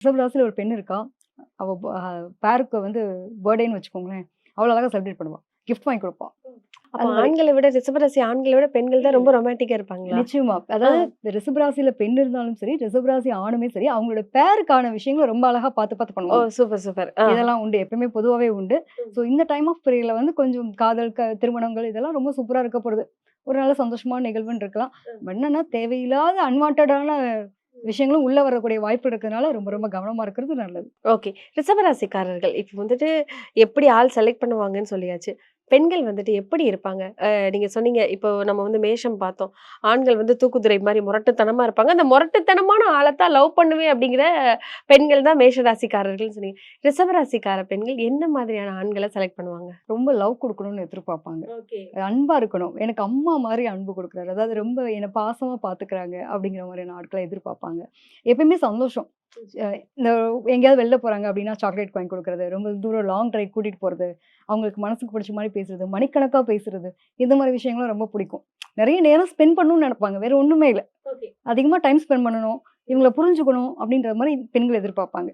ரிஷபராசில ஒரு பெண் இருக்கா. அவ பேருக்கு வந்து பர்த்டேன்னு வச்சுக்கோங்களேன். அவ்வளோ அழகா செலிப்ரேட் பண்ணுவா. கிஃப்ட் வாங்கி குடுப்பா. அப்ப அந்த மாரி. ஆண்கள விட ரிஷபராசி ஆண்கள விட பெண்கள் தான் ரொம்ப ரொமான்டிக்கா இருப்பாங்களா? நிச்சயமா. ஆ. அதாவது ரிஷபராசியில பெண் இருந்தாலும் சரி, ரிஷபராசி ஆணுமே சரி, அவங்களோட பேருக்கான விஷயங்கள ரொம்ப அழகா பார்த்து பார்த்து ஓ! பண்ணுவாங்க. Super, super. ஆ. இதெல்லாம் உண்டு. எப்பவுமே பொதுவாவே உண்டு. ம். ஸோ இந்த டைம் ஆஃப் பீரியட்ல வந்து கொஞ்சம் காதல், திருமணங்கள் இதெல்லாம் ரொம்ப சூப்பரா இருக்க போறது. ஒரு நல்ல சந்தோஷமான நிகழ்வுன்னு இருக்கலாம். பட் என்னன்னா தேவையில்லாத அன்வான்டடான விஷயங்களும் உள்ள வரக்கூடிய வாய்ப்பு இருக்கிறதுனால ரொம்ப ரொம்ப கவனமா இருக்கிறது நல்லது. ஓகே. ரிஷபராசிக்காரர்கள் இப்ப வந்துட்டு எப்படி ஆள் செலக்ட் பண்ணுவாங்கன்னு சொல்லியாச்சு. பெண்கள் வந்துட்டு எப்படி இருப்பாங்க? நீங்க சொன்னீங்க, இப்போ நம்ம வந்து மேஷம் பார்த்தோம். ஆண்கள் வந்து தூக்குதுரை மாரி முரட்டுத்தனமா இருப்பாங்க. அந்த முரட்டுத்தனமான ஆளத்தான் லவ் பண்ணுவேன் அப்படிங்கிற பெண்கள் தான் மேஷ ராசிக்காரர்கள்னு சொன்னீங்க. ரிஷபராசிக்கார பெண்கள் என்ன மாதிரியான ஆண்கள செலக்ட் பண்ணுவாங்க? ரொம்ப லவ் குடுக்கணும்னு எதிர்பார்ப்பாங்க. ஓகே. அன்பா இருக்கணும். எனக்கு அம்மா மாரி அன்பு குடுக்குறாரு. அதாவது ரொம்ப என்ன பாசமா பார்த்துக்கிறாங்க அப்படிங்கிற மாரியான ஆட்கள எதிர்பார்ப்பாங்க. எப்பயுமே சந்தோஷம். அ இந்த எங்கேயாவது வெளில போறாங்க அப்படின்னா சாக்லேட் வாங்கி குடுக்குறது, ரொம்ப தூரம் லாங் டிரைவ் கூட்டிட்டு போறது, அவங்களுக்கு மனசுக்கு பிடிச்ச மாரி பேசுறது, மணிக்கணக்கா பேசுறது, இந்த மாரி விஷயங்கள்லாம் ரொம்ப பிடிக்கும். நெறைய நேரம் ஸ்பெண்ட் பண்ணணும்னு நெனைப்பாங்க. வேற ஒண்ணுமே இல்ல. ஓகே. அதிகமா டைம் ஸ்பெண்ட் பண்ணணும், இவங்கள புரிஞ்சுக்கணும் அப்படின்ற மாரி பெண்கள் எதிர்பார்ப்பாங்க.